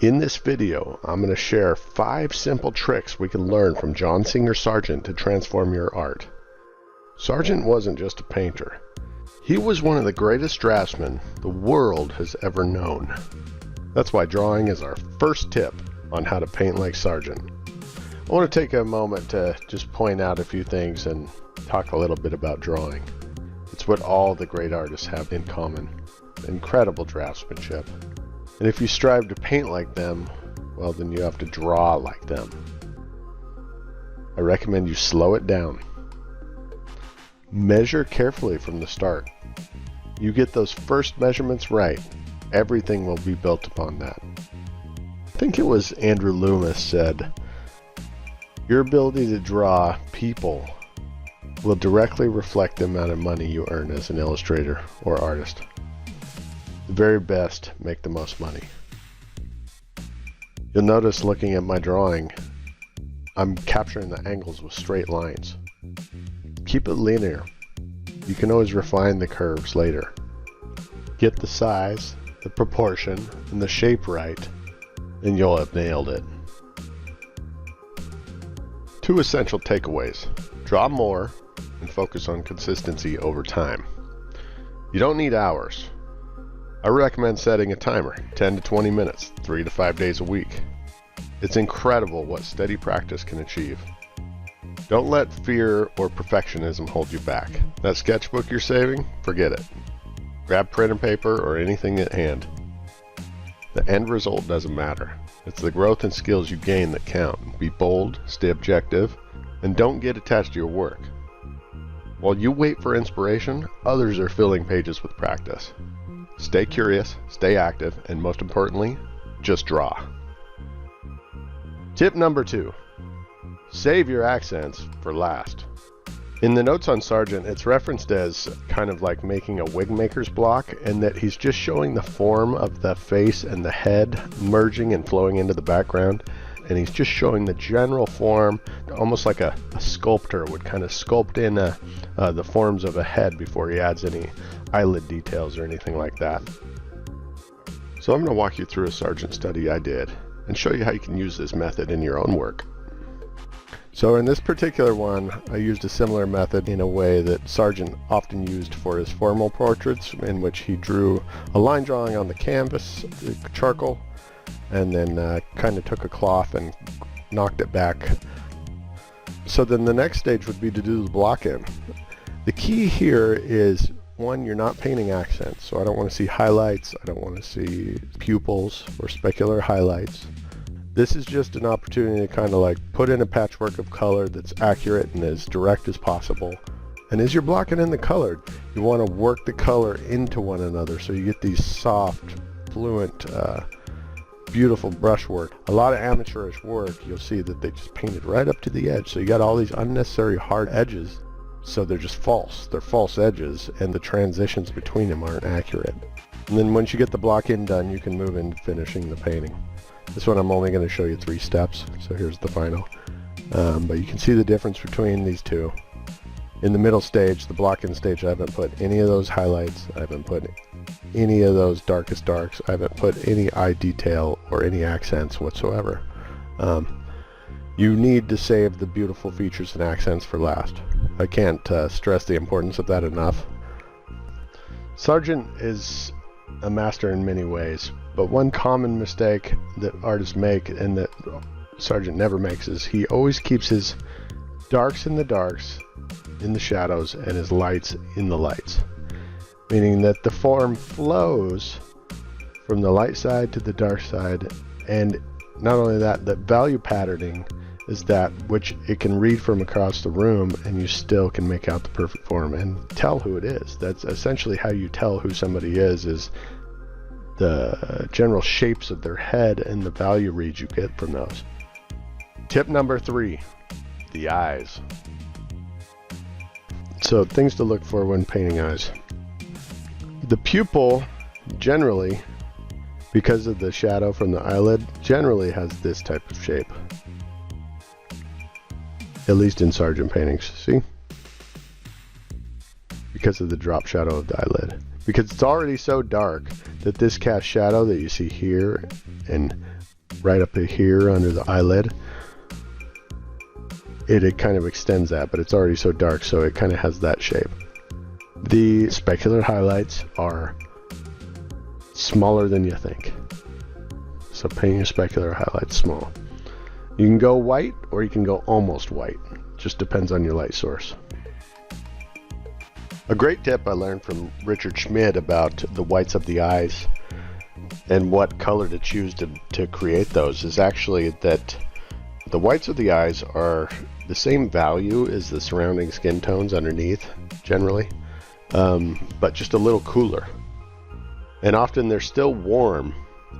In this video, I'm going to share 5 simple tricks we can learn from John Singer Sargent to transform your art. Sargent wasn't just a painter. He was one of the greatest draftsmen the world has ever known. That's why drawing is our first tip on how to paint like Sargent. I want to take a moment to just point out a few things and talk a little bit about drawing. It's what all the great artists have in common: incredible draftsmanship. And if you strive to paint like them, well, then you have to draw like them. I recommend you slow it down. Measure carefully from the start. You get those first measurements right, everything will be built upon that. I think it was Andrew Loomis said, "Your ability to draw people will directly reflect the amount of money you earn as an illustrator or artist. The very best make the most money." You'll notice looking at my drawing, I'm capturing the angles with straight lines. Keep it linear. You can always refine the curves later. Get the size, the proportion, and the shape right, and you'll have nailed it. 2 essential takeaways. Draw more and focus on consistency over time. You don't need hours. I recommend setting a timer, 10 to 20 minutes, 3 to 5 days a week. It's incredible what steady practice can achieve. Don't let fear or perfectionism hold you back. That sketchbook you're saving, forget it. Grab pen and paper or anything at hand. The end result doesn't matter. It's the growth and skills you gain that count. Be bold, stay objective, and don't get attached to your work. While you wait for inspiration, others are filling pages with practice. Stay curious, stay active, and most importantly, just draw. Tip number 2. Save your accents for last. In the notes on Sargent, it's referenced as kind of like making a wig maker's block, and that he's just showing the form of the face and the head merging and flowing into the background. And he's just showing the general form, almost like a sculptor would kind of sculpt in the forms of a head before he adds any eyelid details or anything like that. So I'm going to walk you through a Sargent study I did and show you how you can use this method in your own work. So in this particular one, I used a similar method in a way that Sargent often used for his formal portraits, in which he drew a line drawing on the canvas, charcoal, and then kind of took a cloth and knocked it back. So then the next stage would be to do the block in. The key here is, 1, you're not painting accents, so I don't want to see highlights, I don't want to see pupils or specular highlights. This is just an opportunity to kind of like put in a patchwork of color that's accurate and as direct as possible. And as you're blocking in the color, you want to work the color into one another so you get these soft, fluent, beautiful brushwork. A lot of amateurish work, you'll see that they just painted right up to the edge, so you got all these unnecessary hard edges, so they're just false. They're false edges, and the transitions between them aren't accurate. And then once you get the block in done, you can move into finishing the painting. This one I'm only going to show you 3 steps, so here's the final. But you can see the difference between these two. In the middle stage, the block-in stage, I haven't put any of those highlights, I haven't put any of those darkest darks, I haven't put any eye detail or any accents whatsoever. You need to save the beautiful features and accents for last. I can't stress the importance of that enough. Sargent is a master in many ways, but one common mistake that artists make, and that Sargent never makes, is he always keeps his darks in the darks, in the shadows, and his lights in the lights. Meaning that the form flows from the light side to the dark side, and not only that, the value patterning is that which it can read from across the room, and you still can make out the perfect form and tell who it is. That's essentially how you tell who somebody is the general shapes of their head and the value reads you get from those. Tip number 3, the eyes. So things to look for when painting eyes. The pupil generally, because of the shadow from the eyelid, generally has this type of shape. At least in Sargent paintings, see? Because of the drop shadow of the eyelid. Because it's already so dark that this cast shadow that you see here and right up here under the eyelid, it kind of extends that, but it's already so dark, so it kind of has that shape. The specular highlights are smaller than you think. So paint your specular highlights small. You can go white or you can go almost white. Just depends on your light source. A great tip I learned from Richard Schmid about the whites of the eyes and what color to choose to create those is actually that the whites of the eyes are the same value as the surrounding skin tones underneath, generally, but just a little cooler. And often they're still warm.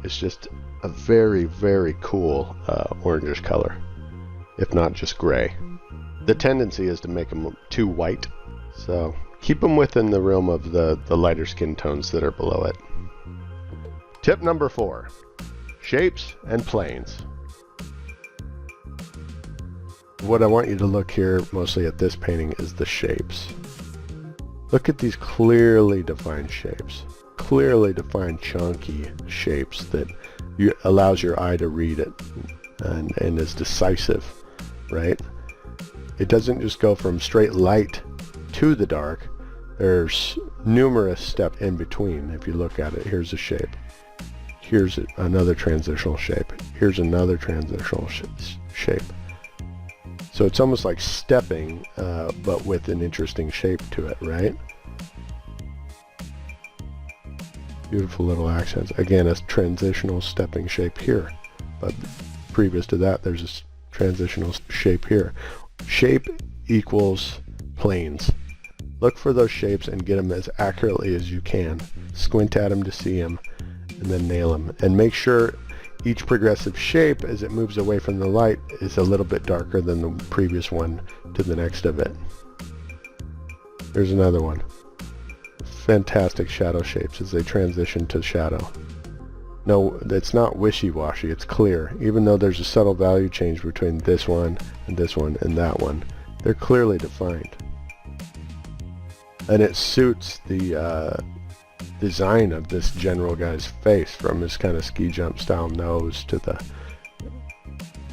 It's just a very, very cool orangish color, if not just gray. The tendency is to make them too white, so keep them within the realm of the lighter skin tones that are below it. Tip number 4, shapes and planes. What I want you to look here mostly at this painting is the shapes. Look at these clearly defined shapes. Clearly defined chunky shapes that allows your eye to read it and is decisive, right? It doesn't just go from straight light to the dark. There's numerous steps in between. If you look at it, here's a shape. Here's another transitional shape. Here's another transitional shape. So it's almost like stepping, but with an interesting shape to it, right? Beautiful little accents. Again, a transitional stepping shape here. But previous to that, there's a transitional shape here. Shape equals planes. Look for those shapes and get them as accurately as you can. Squint at them to see them, and then nail them. And make sure each progressive shape, as it moves away from the light, is a little bit darker than the previous one to the next of it. There's another one. Fantastic shadow shapes as they transition to shadow. No, it's not wishy-washy, it's clear. Even though there's a subtle value change between this one and that one, they're clearly defined. And it suits the design of this general guy's face, from his kind of ski jump style nose to the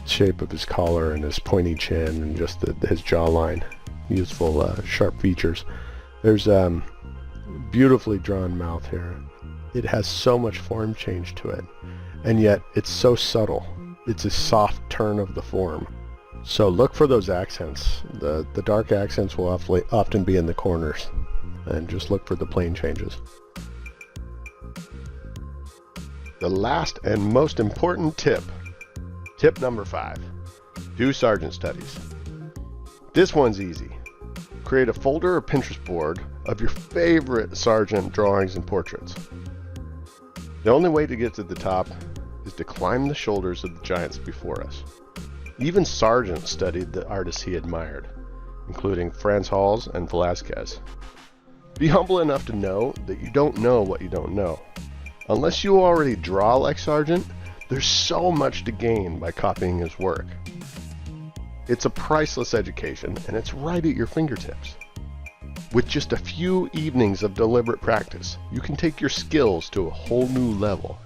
shape of his collar and his pointy chin and just his jawline. Useful, sharp features. There's beautifully drawn mouth here. It has so much form change to it, and yet it's so subtle. It's a soft turn of the form. So look for those accents. The dark accents will often be in the corners, and just look for the plane changes. The last and most important tip, tip number 5, do Sargent studies. This one's easy. Create a folder or Pinterest board of your favorite Sargent drawings and portraits. The only way to get to the top is to climb the shoulders of the giants before us. Even Sargent studied the artists he admired, including Frans Hals and Velázquez. Be humble enough to know that you don't know what you don't know. Unless you already draw like Sargent, there's so much to gain by copying his work. It's a priceless education, and it's right at your fingertips. With just a few evenings of deliberate practice, you can take your skills to a whole new level.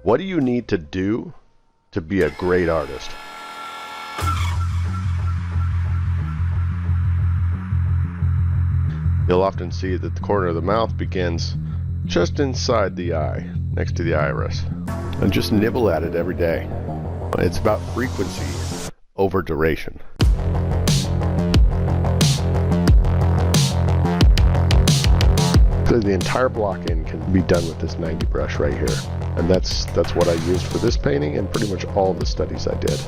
What do you need to do to be a great artist? You'll often see that the corner of the mouth begins just inside the eye, next to the iris. And just nibble at it every day. It's about frequency over duration. The entire block in can be done with this 90 brush right here. And that's what I used for this painting and pretty much all the studies I did.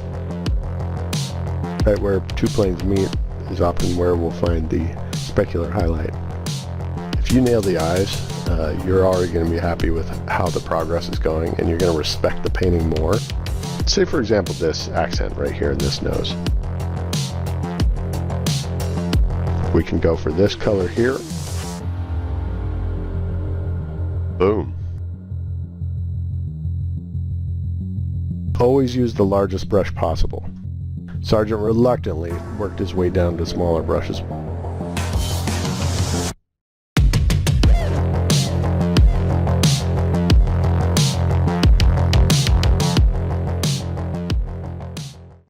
Right where two planes meet is often where we'll find the specular highlight. If you nail the eyes, you're already going to be happy with how the progress is going, and you're going to respect the painting more. Say for example this accent right here in this nose. We can go for this color here. Boom. Always use the largest brush possible. Sargent reluctantly worked his way down to smaller brushes